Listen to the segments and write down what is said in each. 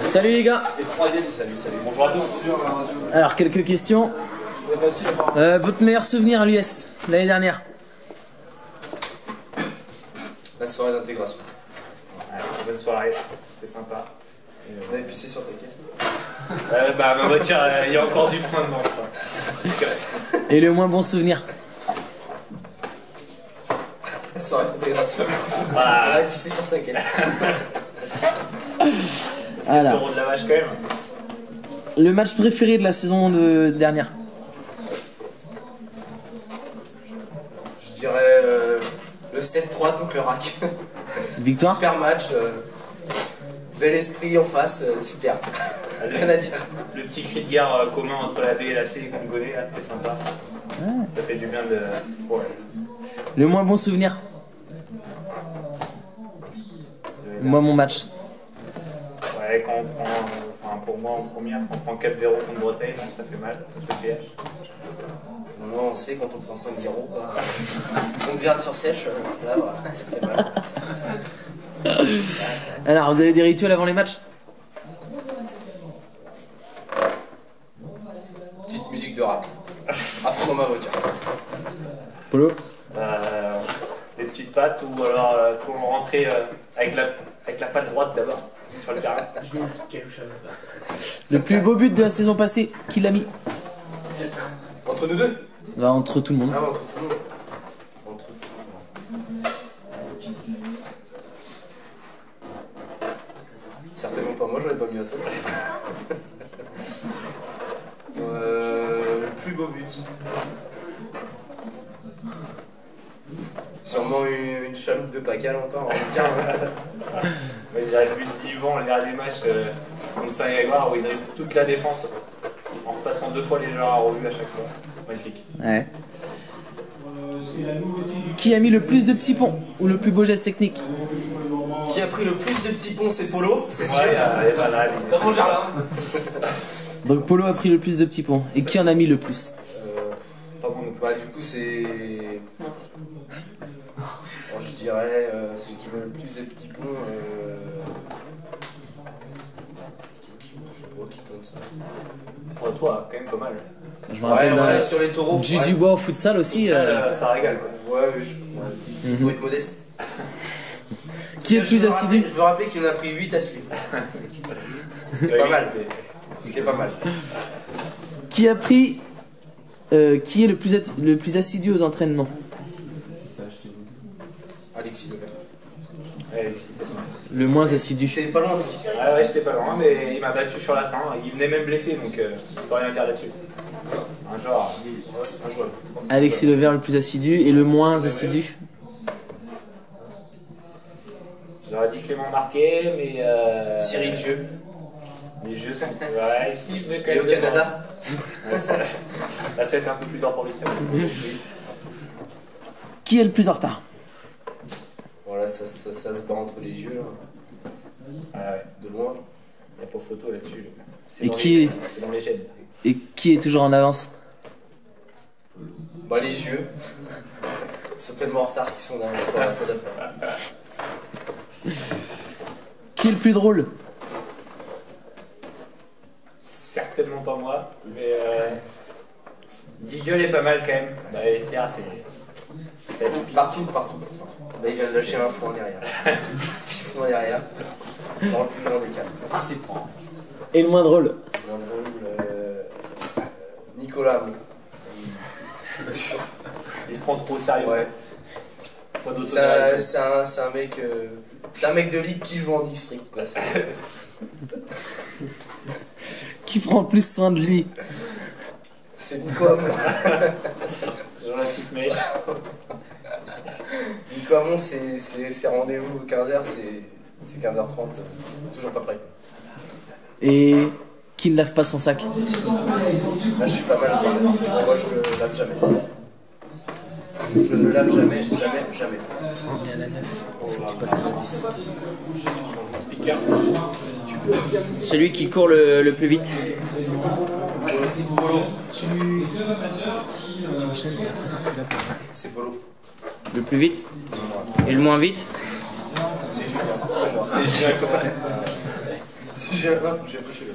Salut les gars. Salut. Bonjour à tous. Alors quelques questions. Votre meilleur souvenir à l'US l'année dernière? La soirée d'intégration. Ouais, bonne soirée, c'était sympa. On avait pissé sur ta caisse. Ma voiture, il y a encore du point devant, je crois. Et le moins bon souvenir? La soirée d'intégration. On Voilà. avait pissé sur sa caisse. 7 € de lavage quand même. Le match préféré de la saison dernière? Je dirais le 7-3 contre le RAC. Victoire? Super match. Bel esprit en face, super. Rien à dire. Le petit cri de guerre commun entre la B et la C contre Gonnet, là, c'était sympa ça. Ouais. Ça fait du bien de... Ouais. Le moins bon souvenir? Moi mon match. Ouais, quand on prend, enfin pour moi en première, quand on prend 4-0 contre Bretagne, là, ça fait mal, contre le PH. Moi, on sait quand on prend 5-0, on vient sur sèche, là, voilà, ça fait mal. Alors vous avez des rituels avant les matchs? Petite musique de rap. À fond dans ma voiture. Polo? Des petites pattes ou alors toujours rentrer avec la patte droite d'abord sur le terrain. Le plus beau but de la saison passée, qui l'a mis? Entre nous deux? Bah, entre tout le monde. Ah, entre tout le monde. Entre tout le monde. Certainement pas moi, j'aurais pas mis à ça. Le plus beau but. Sûrement une chaloupe de Pacal encore, en quart. Moi, je dirais le but d'Yvan, le dernier match contre Saint-Grégoire où il dribble toute la défense en repassant 2 fois les joueurs à revue à chaque fois. Magnifique. Ouais. Qui a mis le plus de petits ponts ou le plus beau geste technique? Qui a pris le plus de petits ponts, c'est Polo, c'est sûr. Ouais, et ben là, Dans mon jardin. Donc Polo a pris le plus de petits ponts. Et qui en a mis le plus? Pas bon non plus. Bah, du coup, c'est. Bon, je dirais celui qui met le plus de petits ponts. Je sais pas qui donne ça. Pour toi, quand même pas mal. Je me rappelle Ouais, sur les taureaux. du Dubois au futsal aussi. Ça régale quoi. Ouais, il faut être modeste. Qui est le plus assidu? Je veux rappeler qu'il en a pris 8 à suivre. C'est pas mal. C'est pas mal. Qui a pris. Qui est le plus assidu aux entraînements? Alexis Levert. Ouais, Alexis, Le moins assidu. T'es pas loin, Alexis. ouais, j'étais pas loin, mais il m'a battu sur la fin. Il venait même blessé, donc je peux rien dire là-dessus. Un joueur. Alexis Levert le plus assidu et le moins assidu? J'aurais dit Clément Marquet, mais. Cyril Gieux. Les jeux sont. Ouais, ici, je venais quand Et même. au Canada. Ouais, là, c'est un peu plus dur pour l'histoire. Qui est le plus en retard? Voilà, ça se bat entre les yeux, Ouais. de loin. Il n'y a pas photo là-dessus. Et qui est... C'est dans les chaînes. Et qui est toujours en avance? Bah, les yeux. Ils sont tellement en retard qu'ils sont dans la peau d'après. Qui est le plus drôle? Certainement pas moi, mais Guigueul est pas mal quand même. Bah, Estière, c'est atypique. Partout. Là, il vient de lâcher un fou en derrière. Petit fou en derrière. Dans le plus grand des cas. C'est pas. Et le moins drôle? Moins drôle, Nicolas. Il se prend trop au sérieux. Ouais. Pas d'autodérision. C'est un mec de ligue qui joue en district. Quoi. Qui prend plus soin de lui? C'est Nico Hamon. Toujours la petite mèche. Nico Hamon, c'est rendez-vous 15h, c'est 15h30. Toujours pas prêt. Et qui ne lave pas son sac? Là, je suis pas mal. Moi, je ne lave jamais. Je ne lave jamais. On est à la 9. Faut que tu passes à la 10. Speaker. Celui qui court le plus vite. Polo. Tu enchaînes et après tu l'as. C'est Polo. Le plus vite. Et le moins vite. C'est Julien. C'est moi. C'est Julien Coppin. Non, j'ai pas chez le.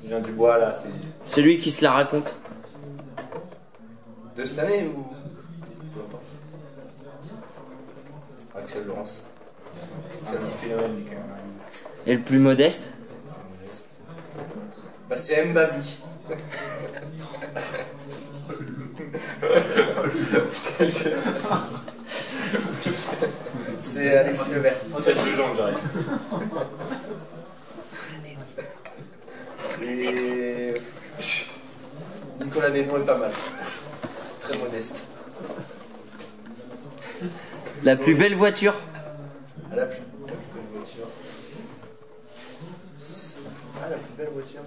Je viens du bois là, c'est. Celui qui se la raconte. De cette année ou. Peu importe. Axel Laurence. C'est un petit phénomène quand même. Et le plus modeste. Bah, c'est Mbabi. C'est Alexis Levert. C'est le gens que j'arrive. Et. Nicolas Nédon est pas mal. Très modeste. La plus belle voiture. La plus belle voiture. Ah, la plus belle voiture.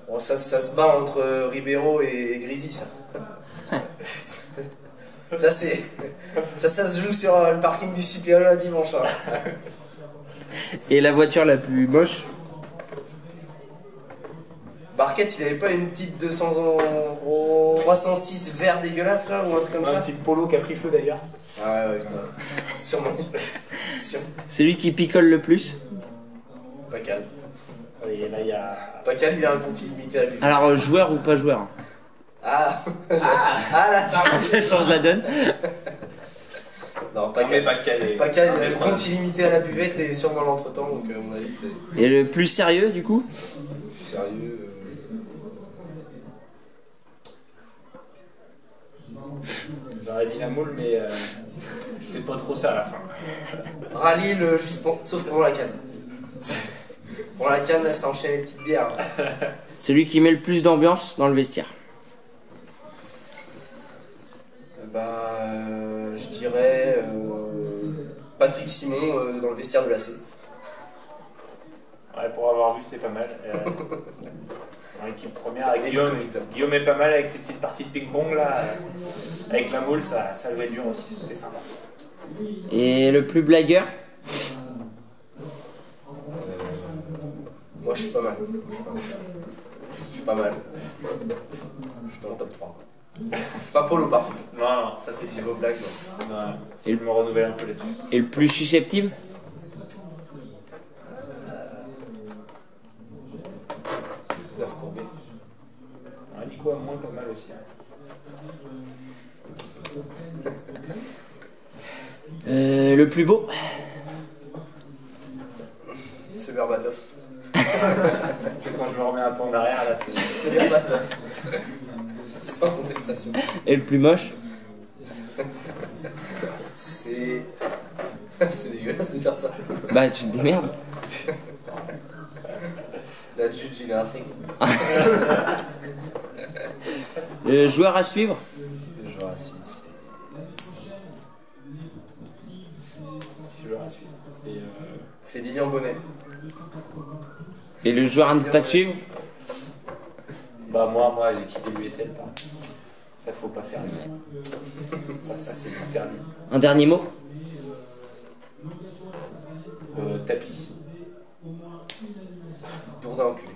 Bon, ça se bat entre Ribeiro et Grisi, ça. Ça, c'est. Ça se joue sur le parking du Supérieur un dimanche. Hein. Et la voiture la plus moche. Barquette, il avait pas une petite 306 vert dégueulasse là, ou un truc comme ça? Un petit polo qui a pris feu d'ailleurs. Ah ouais, putain. Sûrement. Celui qui picole le plus. Pacal. Et là il y a. Pacal, il a un compte illimité à lui. Alors, joueur ou pas joueur? Ah là, tu Ça change la donne. Non, Pacal, Pacal, il a un compte illimité à la buvette et sûrement l'entretemps, donc à mon avis, c'est. Et le plus sérieux, du coup? Sérieux. J'aurais dit la moule, mais c'était pas trop ça à la fin. Rallye, sauf pour la canne. Pour la canne, ça enchaîne les petites bières. Celui qui met le plus d'ambiance dans le vestiaire. Je dirais Patrick Simon dans le vestiaire de l'AC. Ouais, pour avoir vu, c'est pas mal. Dans l'équipe première, avec Et Guillaume. du coup, Guillaume est pas mal avec ses petites parties de ping-pong là. Avec la moule, ça jouait dur aussi, c'était sympa. Et le plus blagueur? Moi, je suis pas mal. Je suis pas mal. Je suis dans le top 3. Pas Polo, par contre. Non, ça c'est sûr. Niveau blague, non. Non, et je me renouvelle un peu là-dessus. Et le plus susceptible? Dave Courbet. Nico a moins pas mal aussi. Le plus beau? C'est Berbatov. C'est quand je me remets un peu en arrière là. C'est Berbatov. Sans contestation. Et le plus moche? C'est. C'est dégueulasse de dire ça. Bah, tu te démerdes. La juge, il est infect. Le joueur à suivre? Le joueur à suivre, Si je veux suivre. c'est Lilian Bonnet. Et le joueur à ne pas suivre? Bah moi j'ai quitté l'USL. Ça faut pas faire. Ça c'est interdit. Un dernier mot? Tapis. Dourdin enculé.